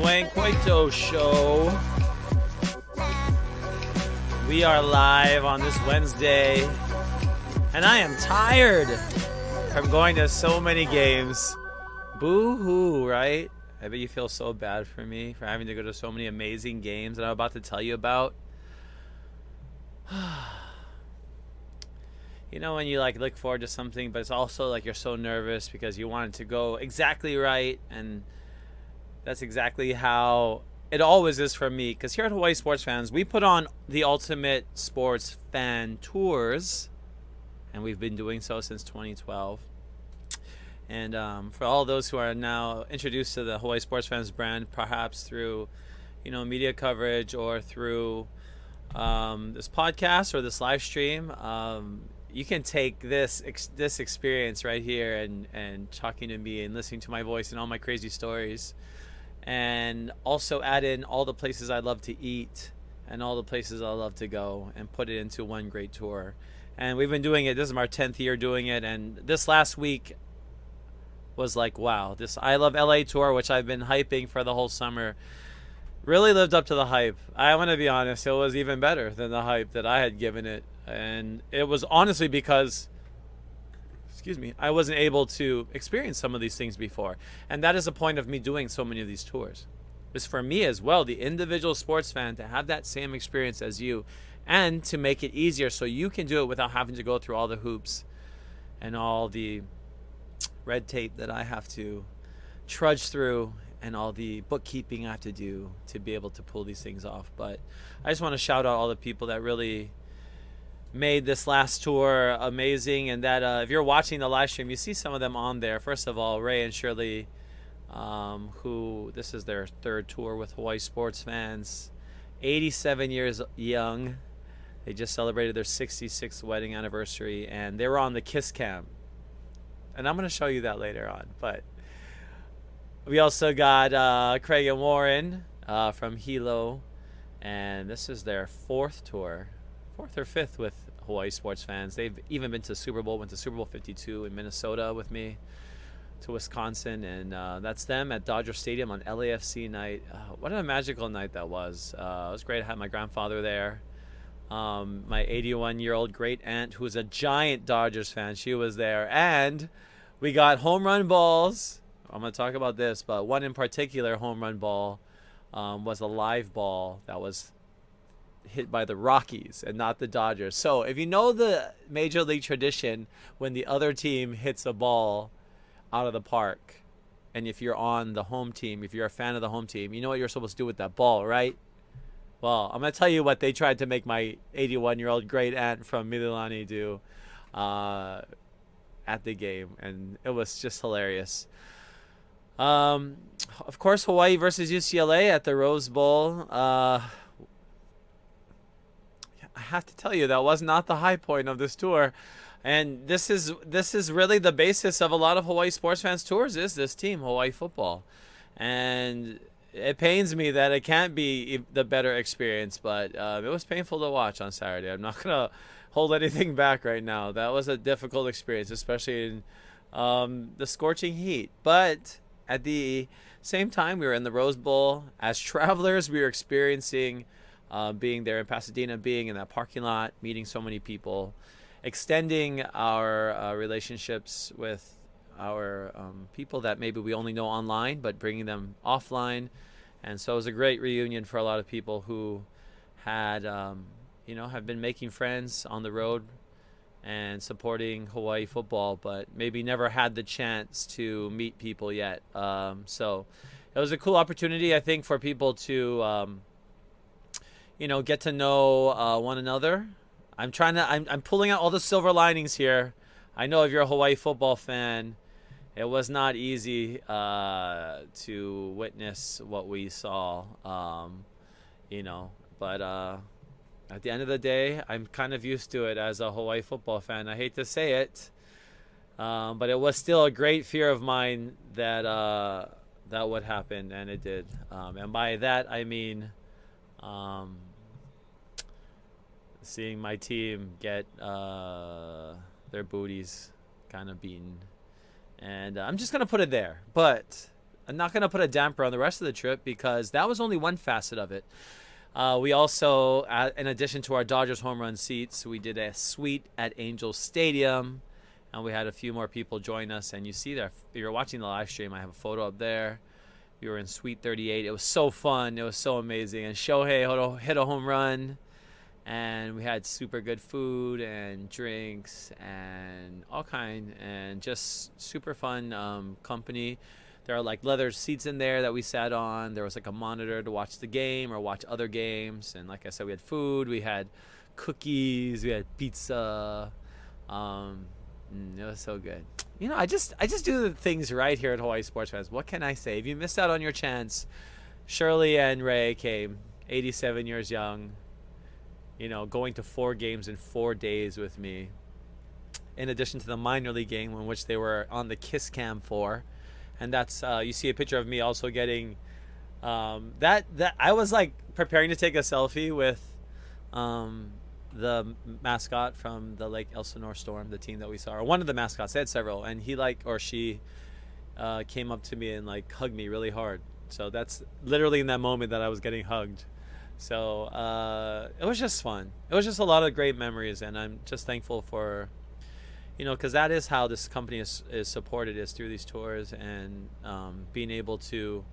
Coito show. We are live on this Wednesday, and I am tired from going to so many games. Boo-hoo, right? I bet you feel so bad for me for having to go to so many amazing games that I'm about to tell you about. You know when you look forward to something, but it's also you're so nervous because you want it to go exactly right, and that's exactly how it always is for me. Because here at Hawaii Sports Fans, we put on the ultimate sports fan tours, and we've been doing so since 2012. And for all those who are now introduced to the Hawaii Sports Fans brand, perhaps through, media coverage or through this podcast or this live stream, you can take this experience right here and talking to me and listening to my voice and all my crazy stories, and also add in all the places I love to eat and all the places I love to go and put it into one great tour. And we've been doing it. This is our 10th year doing it. And this last week was wow, this I Love LA tour, which I've been hyping for the whole summer, really lived up to the hype. I want to be honest, it was even better than the hype that I had given it. And it was honestly because I wasn't able to experience some of these things before. And that is the point of me doing so many of these tours. It's for me as well, the individual sports fan, to have that same experience as you and to make it easier so you can do it without having to go through all the hoops and all the red tape that I have to trudge through and all the bookkeeping I have to do to be able to pull these things off. But I just want to shout out all the people that really made this last tour amazing, and that if you're watching the live stream, you see some of them on there. First of all, Ray and Shirley, who this is their third tour with Hawaii Sports Fans, 87 years young. They just celebrated their 66th wedding anniversary, and they were on the Kiss Cam, and I'm going to show you that later on. But we also got Craig and Warren from Hilo, and this is their fourth or fifth with Hawaii Sports Fans. They've even been to Super Bowl, went to Super Bowl 52 in Minnesota with me, to Wisconsin, and that's them at Dodger Stadium on LAFC night. What a magical night that was. It was great. I had my grandfather there. My 81-year-old great aunt, who was a giant Dodgers fan, she was there. And we got home run balls. I'm going to talk about this, but one in particular home run ball was a live ball that was hit by the Rockies and not the Dodgers. So if you know the major league tradition, when the other team hits a ball out of the park, and if you're on the home team, if you're a fan of the home team, you know what you're supposed to do with that ball, right? Well, I'm going to tell you what they tried to make my 81-year-old great aunt from Mililani do at the game, and it was just hilarious. Of course, Hawaii versus UCLA at the Rose Bowl. I have to tell you, that was not the high point of this tour. And this is really the basis of a lot of Hawaii Sports Fans tours, is this team, Hawaii football. And it pains me that it can't be the better experience, but it was painful to watch on Saturday. I'm not going to hold anything back right now. That was a difficult experience, especially in the scorching heat. But at the same time, we were in the Rose Bowl. As travelers, we were experiencing being there in Pasadena, being in that parking lot, meeting so many people, extending our relationships with our people that maybe we only know online, but bringing them offline. And so it was a great reunion for a lot of people who had, have been making friends on the road and supporting Hawaii football, but maybe never had the chance to meet people yet. So it was a cool opportunity, I think, for people to get to know one another. I'm pulling out all the silver linings here. I know if you're a Hawaii football fan, it was not easy to witness what we saw, but at the end of the day, I'm kind of used to it as a Hawaii football fan. I hate to say it, but it was still a great fear of mine that that would happen, and it did. And by that, I mean seeing my team get their booties kind of beaten. And I'm just going to put it there. But I'm not gonna put a damper on the rest of the trip because that was only one facet of it. We also, in addition to our Dodgers home run seats, we did a suite at Angels Stadium, and we had a few more people join us. And you see there, if you're watching the live stream, I have a photo up there. We were in Suite 38. It was so fun. It was so amazing. And Shohei hit a home run, and we had super good food and drinks and all kind, and just super fun company. There are like leather seats in there that we sat on. There was like a monitor to watch the game or watch other games. And like I said, we had food, we had cookies, we had pizza. It was so good. You know, I just do the things right here at Hawaii Sports Fans. What can I say? If you missed out on your chance, Shirley and Ray came, 87 years young, you know, going to 4 games in 4 days with me. In addition to the minor league game in which they were on the Kiss Cam for. And that's you see a picture of me also getting that I was like preparing to take a selfie with the mascot from the Lake Elsinore Storm, the team that we saw, or one of the mascots. They had several, and he or she came up to me and like hugged me really hard. So that's literally in that moment that I was getting hugged. So it was just fun. It was just a lot of great memories, and I'm just thankful for, you know, because that is how this company is supported, is through these tours and being able to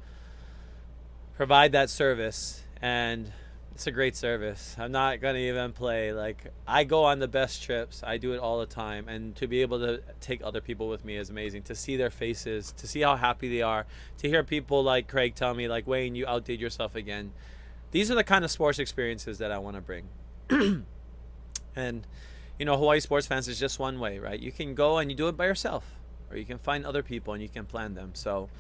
provide that service. And it's a great service. I'm not going to even play. Like, I go on the best trips. I do it all the time. And to be able to take other people with me is amazing. To see their faces, to see how happy they are, to hear people like Craig tell me, like, Wayne, you outdid yourself again. These are the kind of sports experiences that I want to bring. And you know, Hawaii Sports Fans is just one way, right? You can go and you do it by yourself, or you can find other people and you can plan them. So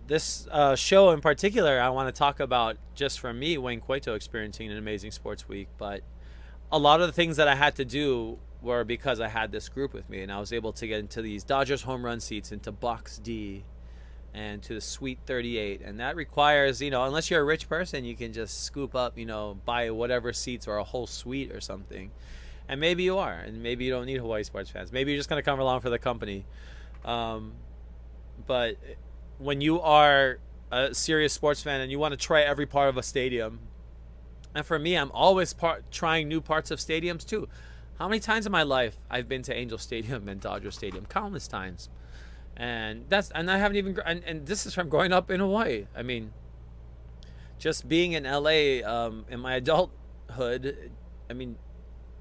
this show in particular, I want to talk about just for me, Wayne Coito, experiencing an amazing sports week. But a lot of the things that I had to do were because I had this group with me, and I was able to get into these Dodgers home run seats, into Box D, and to the Suite 38. And that requires, you know, unless you're a rich person, you can just scoop up, you know, buy whatever seats or a whole suite or something. And maybe you are, and maybe you don't need Hawaii Sports Fans. Maybe you're just going to come along for the company. But when you are a serious sports fan and you want to try every part of a stadium, and for me, I'm always trying new parts of stadiums too. How many times in my life I've been to Angel Stadium and Dodger Stadium? Countless times. And I haven't even, and this is from growing up in Hawaii. I mean, just being in LA in my adulthood, I mean,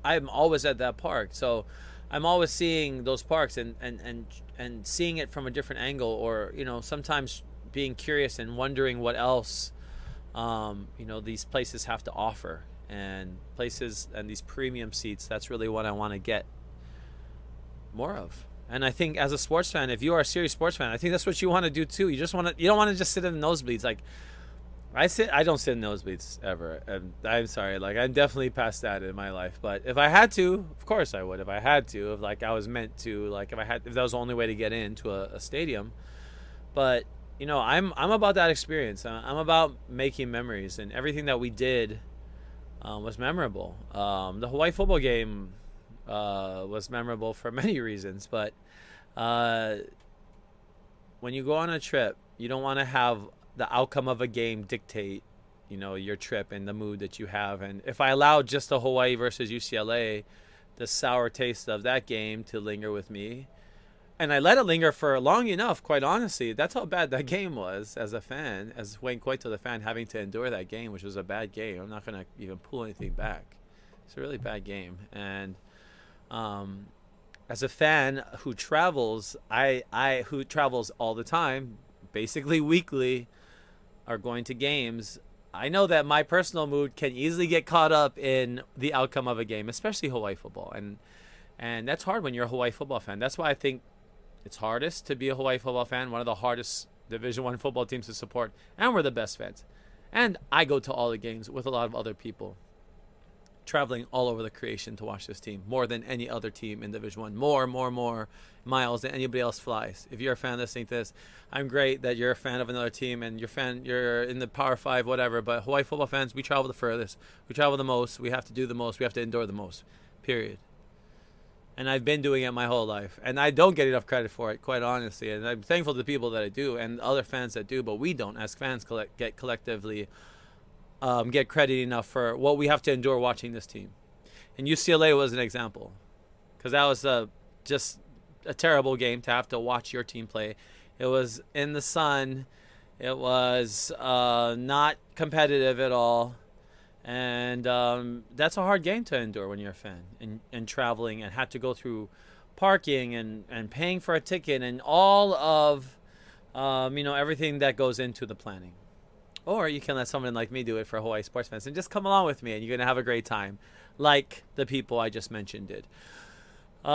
I'm always at that park, so I'm always seeing those parks and seeing it from a different angle, or, you know, sometimes being curious and wondering what else, you know, these places have to offer, and places and these premium seats. That's really what I want to get more of. And I think as a sports fan, if you are a serious sports fan, I think that's what you want to do too. You don't want to just sit in the nosebleeds. Like, I don't sit in nosebleeds ever. And I'm sorry, like, I'm definitely past that in my life. But if I had to, of course I would. If I had to, if like I was meant to, like if that was the only way to get into a stadium. But you know, I'm about that experience. I'm about making memories, and everything that we did was memorable. The Hawaii football game was memorable for many reasons, but when you go on a trip, you don't want to have the outcome of a game dictate, you know, your trip and the mood that you have. And if I allowed just the Hawaii versus UCLA, the sour taste of that game to linger with me, and I let it linger for long enough, quite honestly, that's how bad that game was as a fan, as Wayne Coito, the fan, having to endure that game, which was a bad game. I'm not going to even pull anything back. It's a really bad game. And as a fan who travels, who travels all the time, basically weekly, are going to games, I know that my personal mood can easily get caught up in the outcome of a game, especially Hawaii football. And that's hard when you're a Hawaii football fan. That's why I think it's hardest to be a Hawaii football fan, one of the hardest Division I football teams to support, and we're the best fans. And I go to all the games with a lot of other people, traveling all over the creation to watch this team, more than any other team in Division I. More miles than anybody else flies. If you're a fan listening to this, I'm great that you're a fan of another team and you're in the Power 5, whatever, but Hawaii football fans, we travel the furthest. We travel the most. We have to do the most. We have to endure the most. Period. And I've been doing it my whole life, and I don't get enough credit for it, quite honestly. And I'm thankful to the people that I do, and other fans that do, but we don't, as fans, get collectively get credit enough for what we have to endure watching this team. And UCLA was an example, because that was just a terrible game to have to watch your team play. It was in the sun. It was not competitive at all. And that's a hard game to endure when you're a fan and traveling and had to go through parking and paying for a ticket and all of, everything that goes into the planning. Or you can let someone like me do it for Hawaii sports fans and just come along with me, and you're going to have a great time, like the people I just mentioned did. We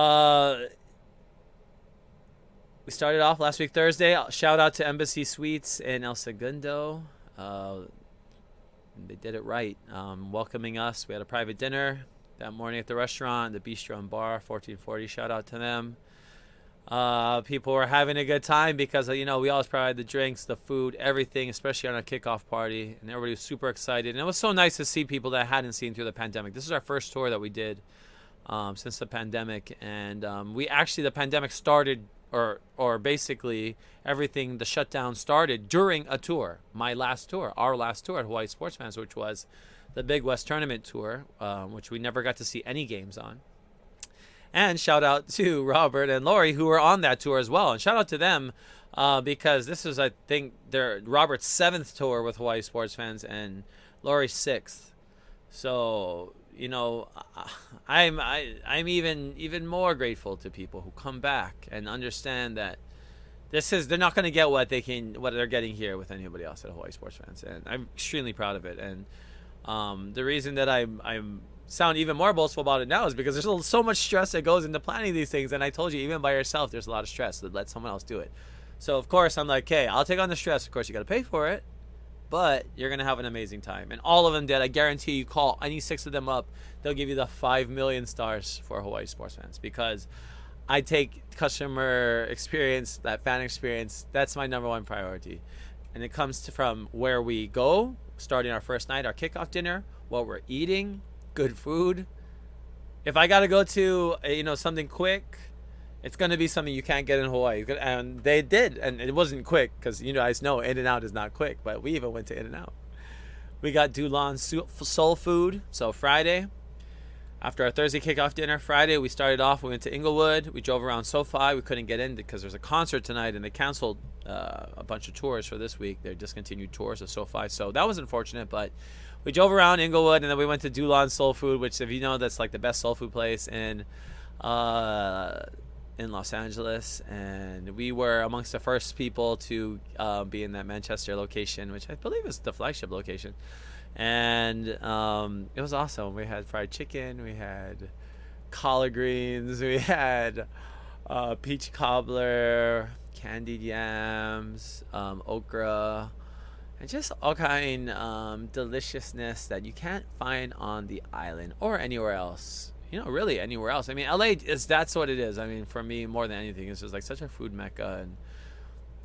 started off last week Thursday. Shout out to Embassy Suites in El Segundo. They did it right, welcoming us. We had a private dinner that morning at the restaurant, the Bistro and Bar, 1440. Shout out to them. People were having a good time because, we always provide the drinks, the food, everything, especially on a kickoff party. And everybody was super excited. And it was so nice to see people that I hadn't seen through the pandemic. This is our first tour that we did since the pandemic. And the pandemic started, or basically everything, the shutdown started during a tour, our last tour at Hawaii Sports Fans, which was the Big West Tournament Tour, which we never got to see any games on. And shout out to Robert and Lori, who were on that tour as well. And shout out to them because this is, I think, Robert's 7th tour with Hawaii Sports Fans and Lori's 6th. So, I'm even more grateful to people who come back and understand that they're not going to get what they're getting here with anybody else at Hawaii Sports Fans, and I'm extremely proud of it. And the reason that I'm sound even more boastful about it now is because there's so much stress that goes into planning these things, and I told you, even by yourself, there's a lot of stress. So let someone else do it. So of course I'm like, hey, I'll take on the stress. Of course you got to pay for it, but you're going to have an amazing time. And all of them did. I guarantee you, call any 6 of them up, they'll give you the 5 million stars for Hawaii Sports Fans, because I take customer experience, that fan experience, that's my number one priority. And it comes from where we go, starting our first night, our kickoff dinner, what we're eating, good food. If I got to go to, something quick, it's going to be something you can't get in Hawaii. And they did. And it wasn't quick because you guys know In-N-Out is not quick. But we even went to In-N-Out. We got Dulon soul food. So Friday, after our Thursday kickoff dinner, Friday, we started off. We went to Inglewood. We drove around SoFi. We couldn't get in because there's a concert tonight. And they canceled a bunch of tours for this week. They discontinued tours of SoFi. So that was unfortunate. But we drove around Inglewood. And then we went to Dulon Soul Food, which, if you know, that's like the best soul food place in Los Angeles, and we were amongst the first people to be in that Manchester location, which I believe is the flagship location. And it was awesome. We had fried chicken, we had collard greens, we had peach cobbler, candied yams, okra, and just all kind deliciousness that you can't find on the island or anywhere else. Really anywhere else. I mean, LA that's what it is. I mean, for me, more than anything, it's just like such a food mecca, and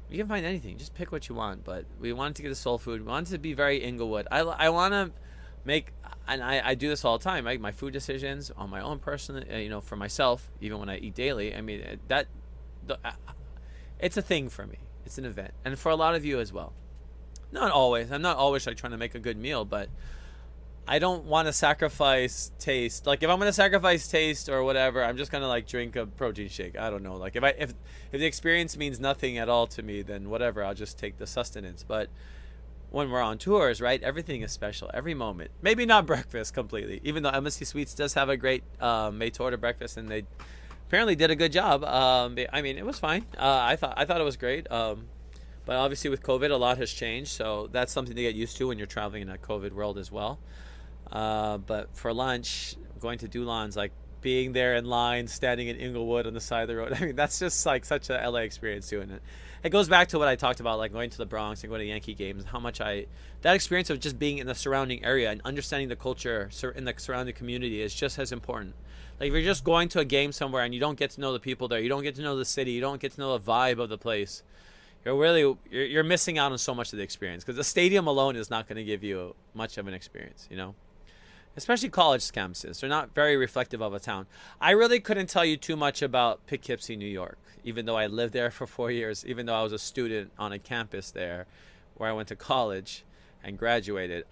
you can find anything. Just pick what you want. But we wanted to get the soul food. We wanted to be very Inglewood. I want to make, and I do this all the time. My food decisions on my own personal, for myself, even when I eat daily. I mean, it's a thing for me. It's an event, and for a lot of you as well. Not always. I'm not always like trying to make a good meal, but I don't want to sacrifice taste. Like, if I'm going to sacrifice taste or whatever, I'm just going to like drink a protein shake. I don't know. Like, if the experience means nothing at all to me, then whatever, I'll just take the sustenance. But when we're on tours, right, everything is special. Every moment. Maybe not breakfast completely, even though Embassy Suites does have a great made-to-order breakfast, and they apparently did a good job. I mean, it was fine. I thought it was great. But obviously with COVID, a lot has changed. So that's something to get used to when you're traveling in a COVID world as well. But for lunch, going to Dulon's, like being there in line, standing in Inglewood on the side of the road. I mean, that's just like such a LA experience too. And it goes back to what I talked about, like going to the Bronx and going to Yankee games, and how much that experience of just being in the surrounding area and understanding the culture in the surrounding community is just as important. Like, if you're just going to a game somewhere and you don't get to know the people there, you don't get to know the city, you don't get to know the vibe of the place, you're missing out on so much of the experience, because the stadium alone is not going to give you much of an experience, especially college campuses. They're not very reflective of a town. I really couldn't tell you too much about Poughkeepsie, New York, even though I lived there for 4 years, even though I was a student on a campus there where I went to college and graduated.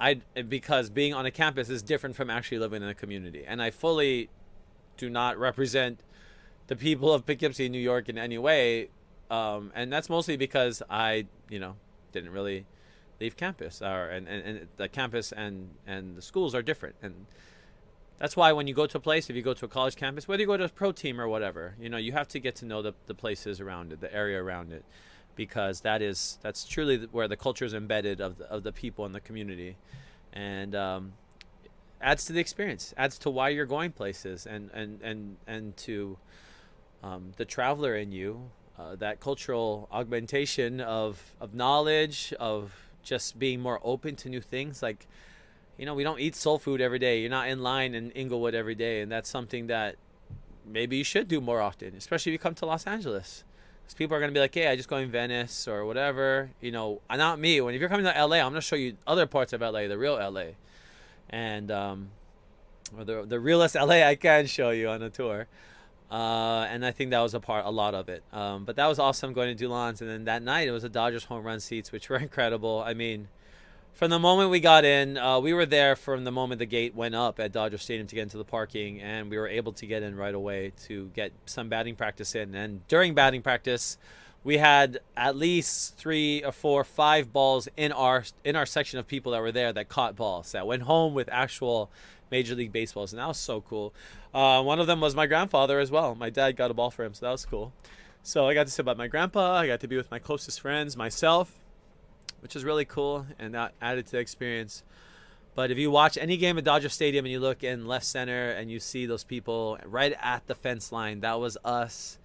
Because being on a campus is different from actually living in a community. And I fully do not represent the people of Poughkeepsie, New York in any way. And that's mostly because I, didn't really leave campus, and the campus and the schools are different. And that's why when you go to a place, if you go to a college campus, whether you go to a pro team or whatever, you have to get to know the places around it, the area around it, because that's truly where the culture is embedded of the people in the community, and adds to the experience, adds to why you're going places, and to the traveler in you, that cultural augmentation of knowledge, of just being more open to new things. Like, we don't eat soul food every day. You're not in line in Inglewood every day, and that's something that maybe you should do more often, especially if you come to Los Angeles. Because people are going to be like, hey, I just go in Venice or whatever. Not me. If you're coming to LA, I'm going to show you other parts of LA, the real LA. And or the realest LA I can show you on a tour. And I think that was a lot of it. But that was awesome going to Dulans. And then that night, it was the Dodgers home run seats, which were incredible. I mean, from the moment we got in, we were there from the moment the gate went up at Dodger Stadium to get into the parking, and we were able to get in right away to get some batting practice in. And during batting practice, we had at least 3 or 4, 5 balls in our section of people that were there that caught balls, that went home with actual Major League Baseballs, and that was so cool. One of them was my grandfather as well. My dad got a ball for him, so that was cool. So I got to sit by my grandpa. I got to be with my closest friends, myself, which is really cool, and that added to the experience. But if you watch any game at Dodger Stadium and you look in left center and you see those people right at the fence line, that was us.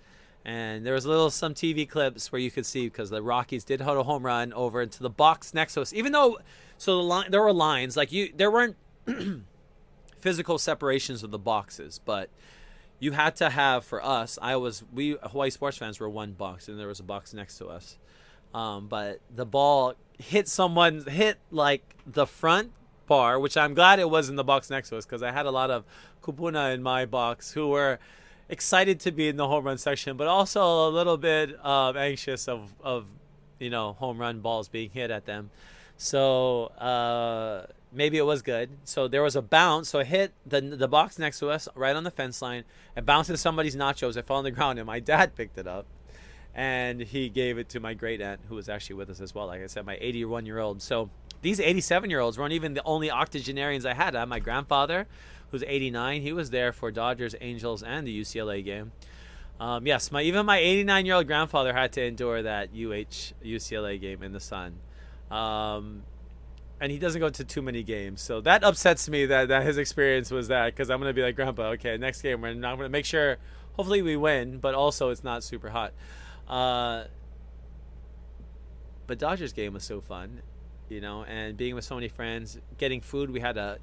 And there was some TV clips where you could see, because the Rockies did hit a home run over into the box next to us. Even though, there were lines, there weren't physical separations of the boxes, but you had to have, for us, we Hawaii sports fans were one box, and there was a box next to us. But the ball hit the front bar, which I'm glad it was in the box next to us, because I had a lot of kupuna in my box who were excited to be in the home run section, but also a little bit anxious of home run balls being hit at them. So maybe it was good. So there was a bounce, so it hit the box next to us right on the fence line. It bounced into somebody's nachos. It fell on the ground, and my dad picked it up, and he gave it to my great aunt, who was actually with us as well. Like I said, my 81-year-old. So these 87-year-olds weren't even the only octogenarians I had. I had my grandfather, who's 89. He was there for Dodgers, Angels, and the UCLA game. Yes, even my 89-year-old grandfather had to endure that UCLA game in the sun. And he doesn't go to too many games. So that upsets me that his experience was that, because I'm going to be like, Grandpa, okay, next game we're not going to make sure, hopefully we win, but also it's not super hot. But Dodgers game was so fun, and being with so many friends, getting food. We had a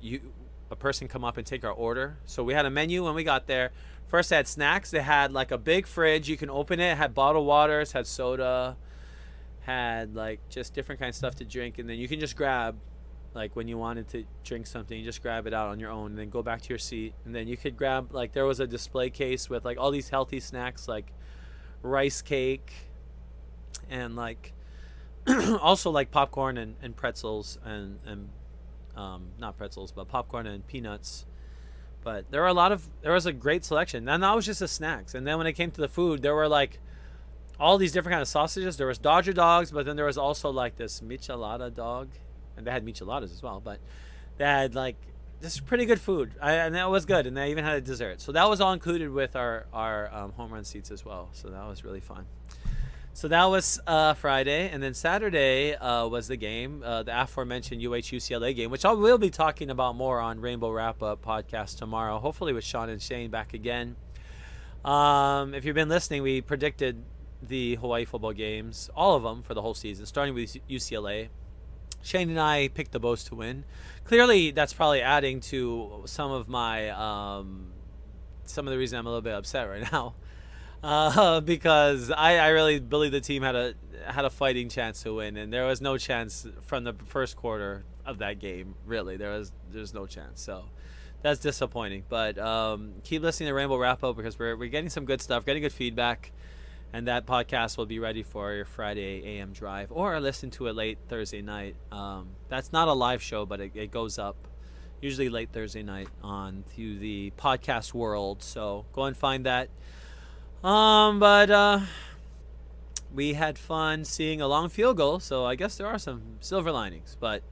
person come up and take our order. So we had a menu when we got there. First they had snacks. They had like a big fridge. You can open it. It had bottled waters, had soda, had just different kinds of stuff to drink. And then you can just grab, when you wanted to drink something, you just grab it out on your own and then go back to your seat. And then you could grab, there was a display case with all these healthy snacks, like rice cake and also popcorn and pretzels and not pretzels, but popcorn and peanuts. But there was a great selection. And that was just the snacks. And then when it came to the food, there were all these different kind of sausages. There was Dodger dogs, but then there was also this michelada dog, and they had micheladas as well. But they had this pretty good food, and that was good. And they even had a dessert. So that was all included with our home run seats as well. So that was really fun. So that was Friday, and then Saturday was the game, the aforementioned UCLA game, which I will be talking about more on Rainbow Wrap-Up podcast tomorrow, hopefully with Sean and Shane back again. If you've been listening, we predicted the Hawaii football games, all of them for the whole season, starting with UCLA. Shane and I picked the Bows to win. Clearly, that's probably adding to some of the reason I'm a little bit upset right now. Because I really believe the team had a fighting chance to win, and there was no chance from the first quarter of that game. Really, there's no chance. So that's disappointing. But keep listening to Rainbow Wrap Up because we're getting some good stuff, getting good feedback. And that podcast will be ready for your Friday AM drive, or listen to it late Thursday night. That's not a live show, but it goes up usually late Thursday night on to the podcast world. So go and find that. But we had fun seeing a long field goal, so I guess there are some silver linings. But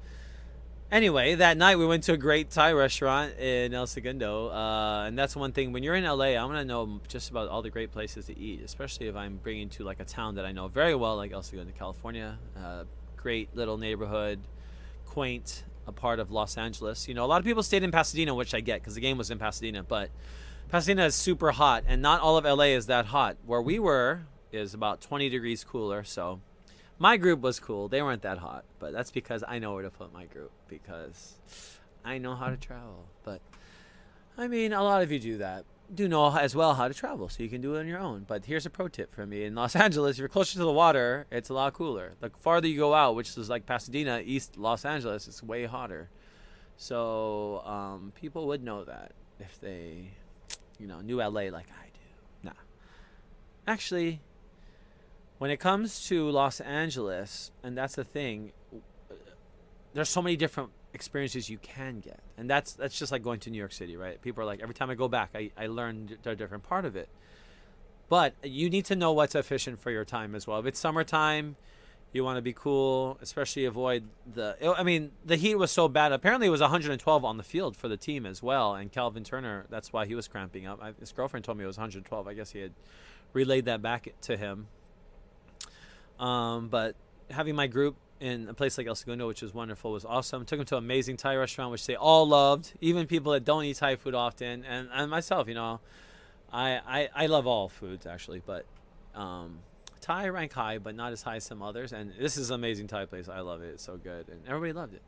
anyway, that night we went to a great Thai restaurant in El Segundo, and that's one thing. When you're in LA, I want to know just about all the great places to eat, especially if I'm bringing to like a town that I know very well, like El Segundo, California. Great little neighborhood, quaint, a part of Los Angeles. You know, a lot of people stayed in Pasadena, which I get because the game was in Pasadena, but Pasadena is super hot, and not all of LA is that hot. Where we were is about 20 degrees cooler, so my group was cool. They weren't that hot, but that's because I know where to put my group because I know how to travel. But I mean, a lot of you do know as well how to travel, so you can do it on your own. But here's a pro tip from me. In Los Angeles, if you're closer to the water, it's a lot cooler. The farther you go out, which is like Pasadena, East Los Angeles, it's way hotter. So people would know that if they, knew LA like I do. Nah. Actually, when it comes to Los Angeles, and that's the thing, there's so many different experiences you can get. And that's just like going to New York City, right? People are like, every time I go back, I learn a different part of it. But you need to know what's efficient for your time as well. If it's summertime, you want to be cool, especially avoid the heat was so bad. Apparently it was 112 on the field for the team as well. And Calvin Turner, that's why he was cramping up. His girlfriend told me it was 112. I guess he had relayed that back to him. But having my group in a place like El Segundo, which was wonderful, was awesome. Took them to an amazing Thai restaurant, which they all loved, even people that don't eat Thai food often. And myself, I love all foods actually, but Thai rank high, but not as high as some others. And this is an amazing Thai place. I love it. It's so good, and everybody loved it.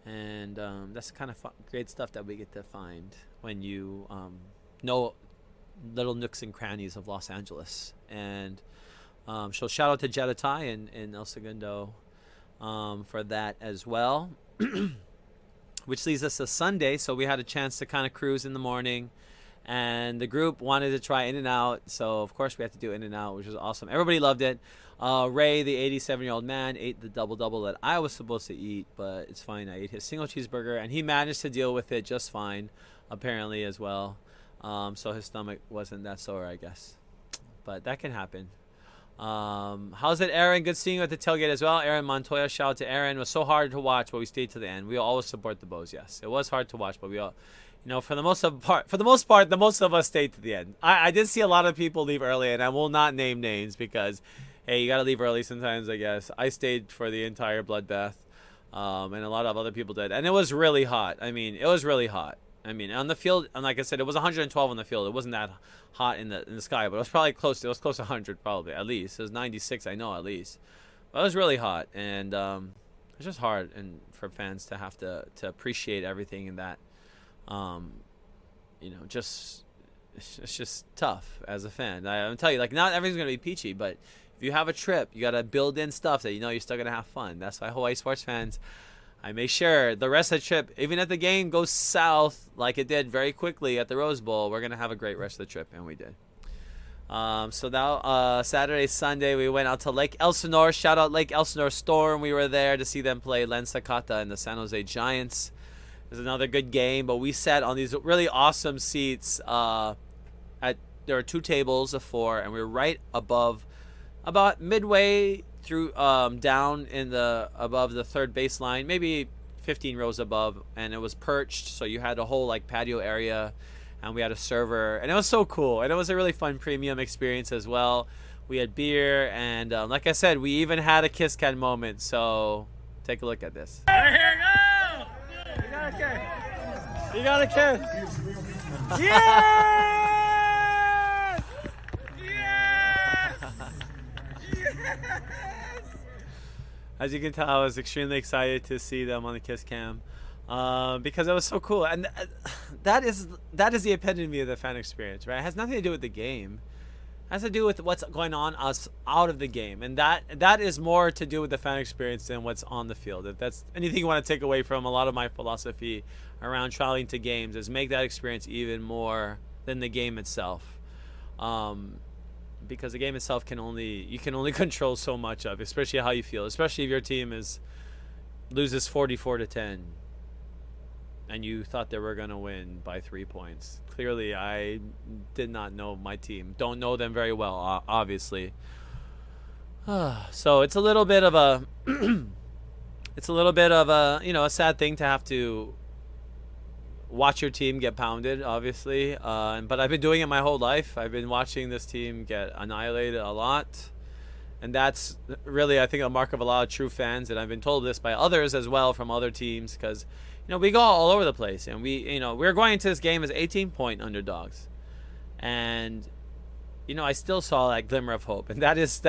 And that's the kind of great stuff that we get to find when you know little nooks and crannies of Los Angeles. And so shout out to Jetta Thai in El Segundo for that as well. Which leads us to Sunday. So we had a chance to kind of cruise in the morning. And the group wanted to try In-N-Out. So, of course, we had to do In-N-Out, which was awesome. Everybody loved it. Ray, the 87-year-old man, ate the double-double that I was supposed to eat. But it's fine. I ate his single cheeseburger. And he managed to deal with it just fine, apparently, as well. So his stomach wasn't that sore, I guess. But that can happen. How's it, Aaron? Good seeing you at the tailgate as well. Aaron Montoya, shout out to Aaron. It was so hard to watch, but we stayed to the end. We always support the Bows, yes. It was hard to watch, but we all... for the most part, the most of us stayed to the end. I did see a lot of people leave early, and I will not name names because, hey, you got to leave early sometimes, I guess. I stayed for the entire bloodbath, and a lot of other people did. And it was really hot. It was really hot. On the field, and like I said, it was 112 on the field. It wasn't that hot in the sky, but it was probably close. It was close to 100 probably, at least. It was 96, I know, at least. But it was really hot, and it's just hard and for fans to have to appreciate everything in that. It's just tough as a fan. I'm telling you, like, not everything's gonna be peachy, but if you have a trip, you gotta build in stuff that you're still gonna have fun. That's why Hawaii sports fans, I make sure the rest of the trip, even if the game goes south like it did very quickly at the Rose Bowl, we're gonna have a great rest of the trip, and we did. So now Saturday, Sunday, we went out to Lake Elsinore. Shout out Lake Elsinore Storm. We were there to see them play Len Sakata and the San Jose Giants. It was another good game, but we sat on these really awesome seats. There were 2 tables of 4, and we were right above, about midway through, down in above the third baseline, maybe 15 rows above, and it was perched, so you had a whole like patio area, and we had a server, and it was so cool, and it was a really fun premium experience as well. We had beer, and like I said, we even had a kiss cam moment. So take a look at this. Right here, go! You got a kiss. Yes! Yes! Yes! As you can tell, I was extremely excited to see them on the kiss cam because it was so cool, and that is the epitome of the fan experience, right? It has nothing to do with the game. has to do with what's going on us out of the game, and that is more to do with the fan experience than what's on the field. If that's anything you want to take away from a lot of my philosophy around traveling to games, is make that experience even more than the game itself. Because the game itself you can only control so much of, especially how you feel, especially if your team loses 44-10 and you thought they were going to win by 3 points. Clearly, I did not know my team. Don't know them very well, obviously. So it's a little bit of a a sad thing to have to watch your team get pounded, obviously. But I've been doing it my whole life. I've been watching this team get annihilated a lot. And that's really, I think, a mark of a lot of true fans. And I've been told this by others as well from other teams, because we go all over the place, and we're going into this game as 18-point underdogs, and I still saw that glimmer of hope, and that is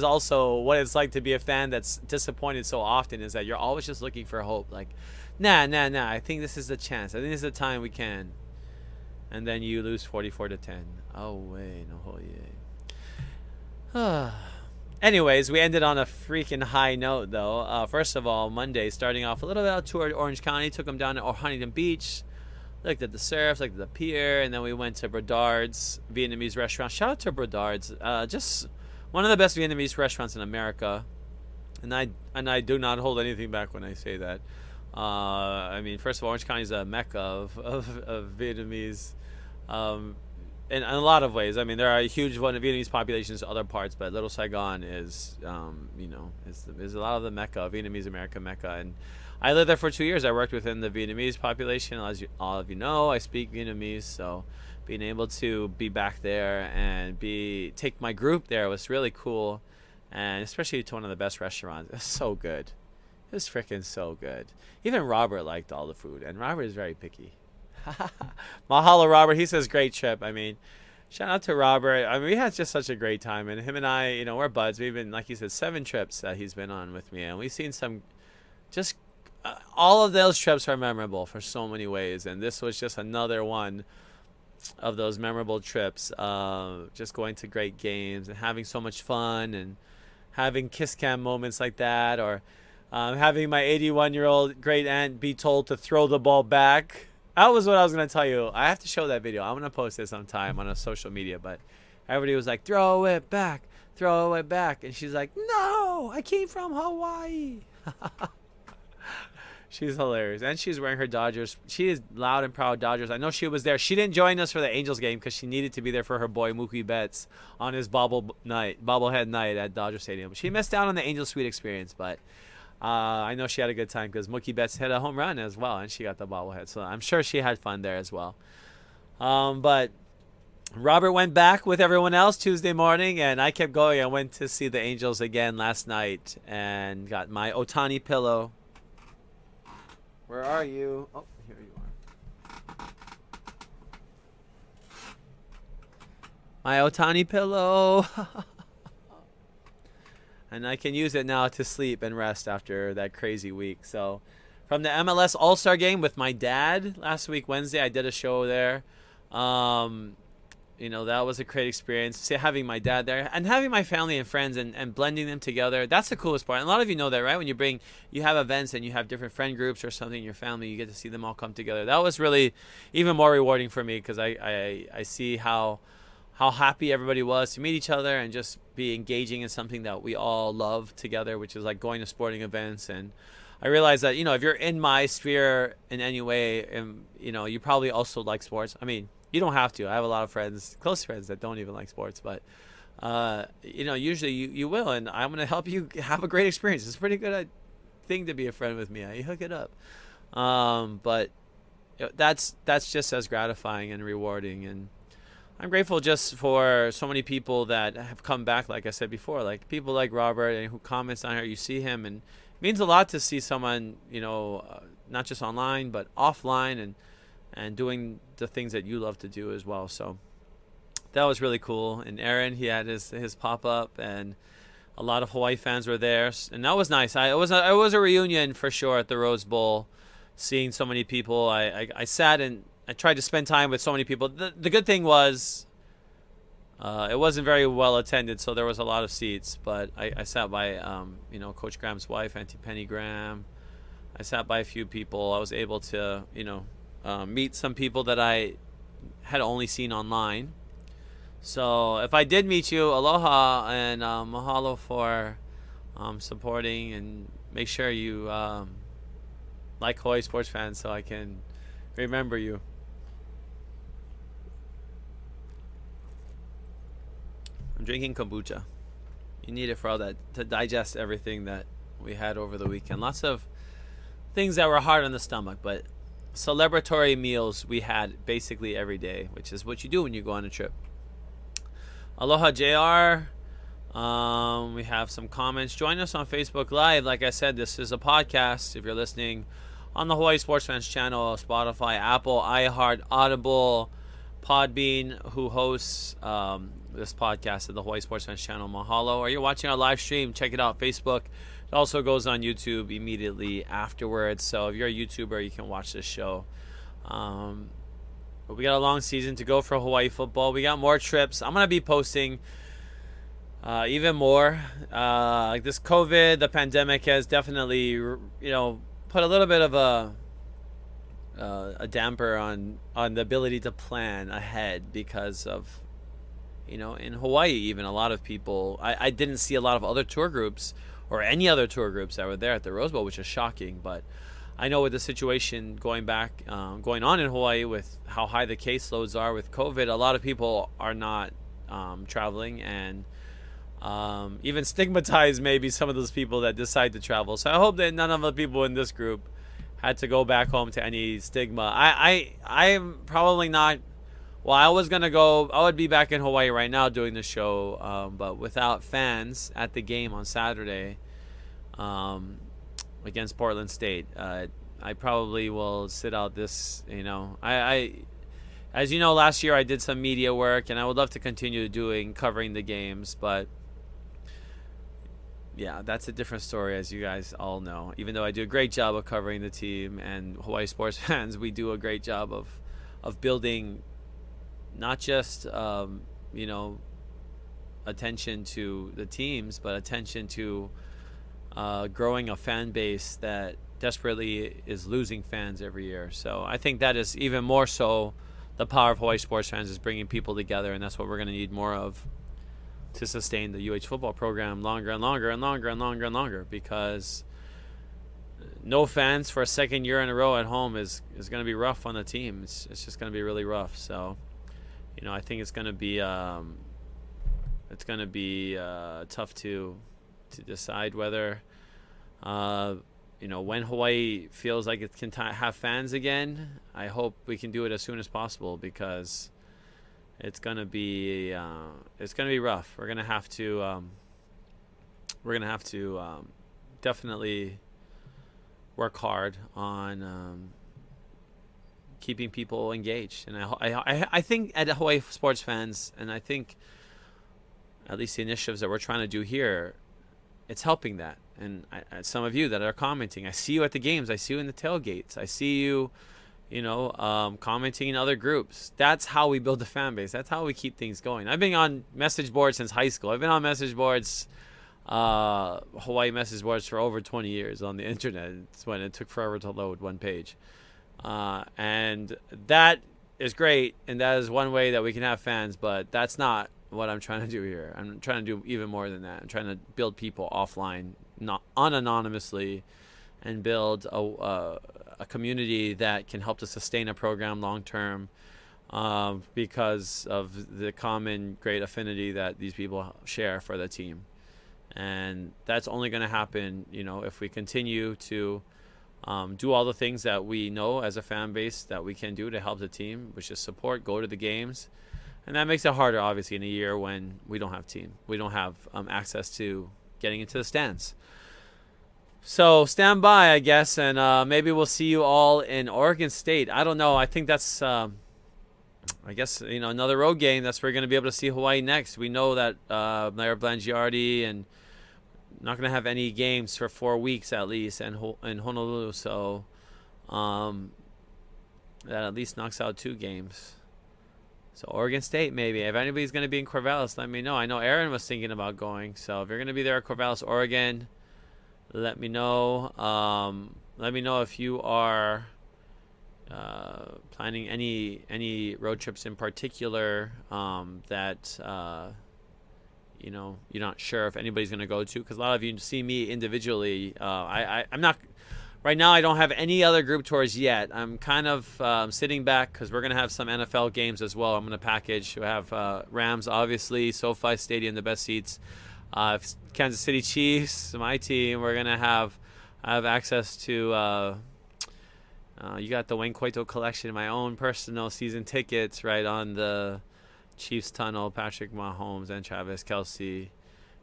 also what it's like to be a fan that's disappointed so often, is that you're always just looking for hope, like, nah, I think this is the chance, I think this is the time we can, and then you lose 44-10. Oh wait, no, yeah. Anyways, we ended on a freaking high note, though. First of all, Monday, starting off a little bit of a tour of Orange County, took them down to Huntington Beach, looked at the surf, looked at the pier, and then we went to Brodard's Vietnamese restaurant. Shout out to Brodard's, just one of the best Vietnamese restaurants in America, and I do not hold anything back when I say that. I mean, first of all, Orange County is a mecca of Vietnamese. In a lot of ways. I mean, there are a huge one of Vietnamese populations in other parts, but Little Saigon is a lot of the mecca, Vietnamese America mecca. And I lived there for 2 years. I worked within the Vietnamese population. As all of you know, I speak Vietnamese, so being able to be back there and take my group there was really cool, and especially to one of the best restaurants. It was so good. It was freaking so good. Even Robert liked all the food, and Robert is very picky. Mahalo, Robert. He says great trip. I mean, shout out to Robert. I mean, we had just such a great time, and him and I, we're buds. We've been, like he said, 7 trips that he's been on with me, and we've seen some, just all of those trips are memorable for so many ways, and this was just another one of those memorable trips. Just going to great games and having so much fun, and having kiss cam moments like that, or having my 81-year-old great aunt be told to throw the ball back. That was what I was going to tell you. I have to show that video. I'm going to post it sometime on a social media. But everybody was like, throw it back. Throw it back. And she's like, no, I came from Hawaii. She's hilarious. And she's wearing her Dodgers. She is loud and proud Dodgers. I know she was there. She didn't join us for the Angels game because she needed to be there for her boy Mookie Betts on his bobblehead night at Dodger Stadium. She missed out on the Angel Suite experience, but I know she had a good time because Mookie Betts hit a home run as well, and she got the bobblehead. So I'm sure she had fun there as well. But Robert went back with everyone else Tuesday morning, and I kept going. I went to see the Angels again last night and got my Ohtani Pillow. Where are you? Oh, here you are. My Ohtani Pillow. And I can use it now to sleep and rest after that crazy week. So from the MLS All-Star Game with my dad last week, Wednesday, I did a show there. That was a great experience. Having my dad there and having my family and friends and blending them together. That's the coolest part. And a lot of you know that, right? When you have events and you have different friend groups or something in your family, you get to see them all come together. That was really even more rewarding for me because I see how happy everybody was to meet each other and just be engaging in something that we all love together, which is like going to sporting events. And I realized that, if you're in my sphere in any way, you probably also like sports. I mean, you don't have to. I have a lot of friends, close friends, that don't even like sports, but usually you will, and I'm going to help you have a great experience. It's a pretty good thing to be a friend with me. You hook it up. But that's just as gratifying and rewarding, and I'm grateful just for so many people that have come back, like I said before, like people like Robert and who comments on here. You see him, and it means a lot to see someone, not just online, but offline and doing the things that you love to do as well. So that was really cool. And Aaron, he had his pop-up, and a lot of Hawaii fans were there. And that was nice. It was a reunion for sure at the Rose Bowl, seeing so many people. I sat and I tried to spend time with so many people. The good thing was It wasn't very well attended, so there was a lot of seats. But I sat by, Coach Graham's wife, Auntie Penny Graham. I sat by a few people. I was able to, meet some people that I had only seen online. So if I did meet you, aloha and mahalo for supporting, and make sure you like Hawaii sports fans so I can remember you. I'm drinking kombucha. You need it for all that, to digest everything that we had over the weekend. Lots of things that were hard on the stomach, but celebratory meals we had basically every day, which is what you do when you go on a trip. Aloha JR. We have some comments. Join us on Facebook Live. Like I said, this is a podcast. If you're listening on the Hawaii Sports Fans channel, Spotify, Apple, iHeart, Audible, Podbean, who hosts this podcast at the Hawaii Sports Fans channel, mahalo. Or you're watching our live stream, check it out, Facebook. It also goes on YouTube immediately afterwards. So if you're a YouTuber, you can watch this show. But we got a long season to go for Hawaii football. We got more trips. I'm going to be posting even more. Like this COVID, the pandemic has definitely, put a little bit of a damper on the ability to plan ahead because of, in Hawaii, even a lot of people, I didn't see a lot of other tour groups or any other tour groups that were there at the Rose Bowl, which is shocking. But I know with the situation going on in Hawaii with how high the caseloads are with COVID, a lot of people are not traveling, and even stigmatize maybe some of those people that decide to travel. So I hope that none of the people in this group had to go back home to any stigma. I'm probably not. Well, I was gonna go. I would be back in Hawaii right now doing the show, but without fans at the game on Saturday against Portland State, I probably will sit out this. As you know, last year I did some media work, and I would love to continue covering the games, but yeah, that's a different story, as you guys all know. Even though I do a great job of covering the team, and Hawaii Sports Fans, we do a great job of building not just attention to the teams, but attention to growing a fan base that desperately is losing fans every year. So I think that is even more so the power of Hawaii Sports Fans, is bringing people together, and that's what we're going to need more of to sustain the UH football program longer and longer and longer and longer and longer, because no fans for a second year in a row at home is going to be rough on the team. It's just going to be really rough. So, I think it's going to be tough to decide whether when Hawaii feels like it can have fans again. I hope we can do it as soon as possible, because it's gonna be rough. We're gonna have to definitely work hard on keeping people engaged. And I think at Hawaii Sports Fans, and I think at least the initiatives that we're trying to do here, it's helping that. And some of you that are commenting, I see you at the games, I see you in the tailgates, I see you commenting in other groups. That's how we build the fan base. That's how we keep things going. I've been on message boards since high school. I've been on message boards, Hawaii message boards, for over 20 years on the internet. It's when it took forever to load one page. And that is great, and that is one way that we can have fans, but that's not what I'm trying to do here. I'm trying to do even more than that. I'm trying to build people offline, not anonymously, and build a community that can help to sustain a program long term, because of the common great affinity that these people share for the team. And that's only going to happen, if we continue to do all the things that we know as a fan base that we can do to help the team, which is support, go to the games. And that makes it harder, obviously, in a year when we don't have team. We don't have access to getting into the stands. So stand by, I guess, and maybe we'll see you all in Oregon State. I don't know. I think that's, I guess, another road game. That's where we're going to be able to see Hawaii next. We know that Mayor Blangiardi and not going to have any games for 4 weeks at least in Honolulu. So that at least knocks out 2 games. So Oregon State, maybe. If anybody's going to be in Corvallis, let me know. I know Aaron was thinking about going. So if you're going to be there at Corvallis, Oregon, let me know. Let me know if you are planning any road trips in particular that you're not sure if anybody's going to go to, because a lot of you see me individually. I'm not right now. I don't have any other group tours yet. I'm kind of sitting back because we're going to have some NFL games as well. I'm going to package. We have Rams, obviously, SoFi Stadium, the best seats. Kansas City Chiefs, my team. We're going to have access to you got the Wayne Coito collection, my own personal season tickets right on the Chiefs tunnel. Patrick Mahomes and Travis Kelce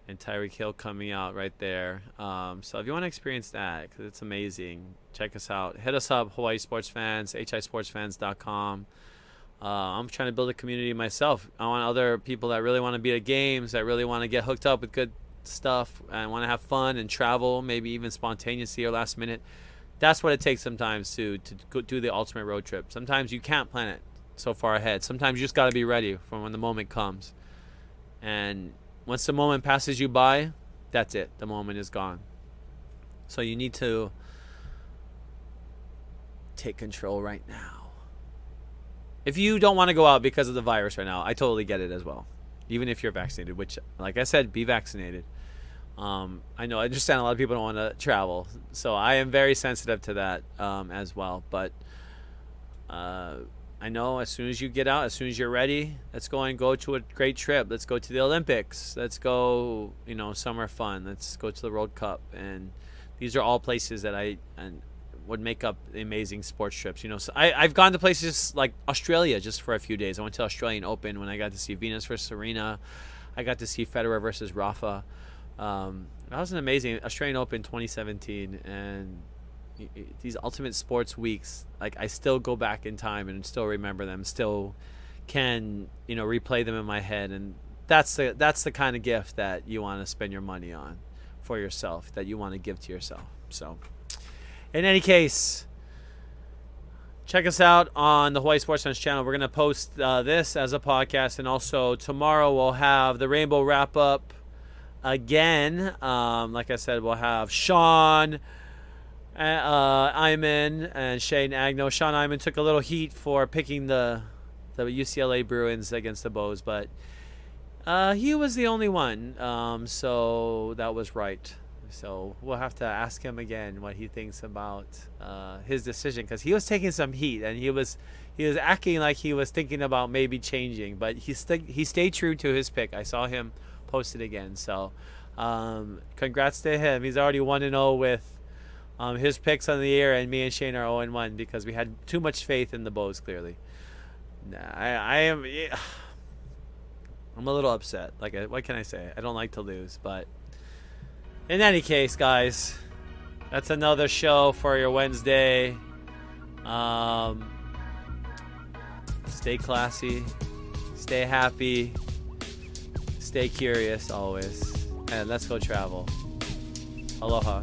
and Tyreek Hill coming out right there. So if you want to experience that, because it's amazing, check us out. Hit us up, Hawaii Sports Fans, hisportsfans.com. I'm trying to build a community myself. I want other people that really want to be at games, that really want to get hooked up with good stuff and want to have fun and travel, maybe even spontaneously or last minute. That's what it takes sometimes to go do the ultimate road trip. Sometimes you can't plan it so far ahead. Sometimes you just got to be ready for when the moment comes. And once the moment passes you by, that's it. The moment is gone. So you need to take control right now. If you don't want to go out because of the virus right now, I totally get it as well. Even if you're vaccinated, which, like I said, be vaccinated. I know, I understand a lot of people don't want to travel. So I am very sensitive to that as well. But I know as soon as you get out, as soon as you're ready, let's go and go to a great trip. Let's go to the Olympics. Let's go, summer fun. Let's go to the World Cup. And these are all places that I would make up amazing sports trips. So I've gone to places like Australia just for a few days. I went to Australian Open when I got to see Venus versus Serena. I got to see Federer versus Rafa. That was an amazing Australian Open 2017, and these ultimate sports weeks, like I still go back in time and still remember them, still can replay them in my head, and that's the kind of gift that you want to spend your money on for yourself, that you want to give to yourself. So in any case, check us out on the Hawaii Sports Fans channel. We're going to post this as a podcast, and also tomorrow we'll have the Rainbow Wrap Up again. Like I said, we'll have Sean Iman and Shane Agno. Sean Iman took a little heat for picking the UCLA Bruins against the Bows, but he was the only one, so that was right. So we'll have to ask him again what he thinks about his decision, because he was taking some heat and he was acting like he was thinking about maybe changing, but he stayed true to his pick. I saw him post it again. So congrats to him. He's already 1-0 with his picks on the year, and me and Shane are 0-1 because we had too much faith in the Bows. Clearly, I'm a little upset. Like, what can I say? I don't like to lose, but in any case, guys, that's another show for your Wednesday. Stay classy, stay happy, stay curious always, and let's go travel. Aloha.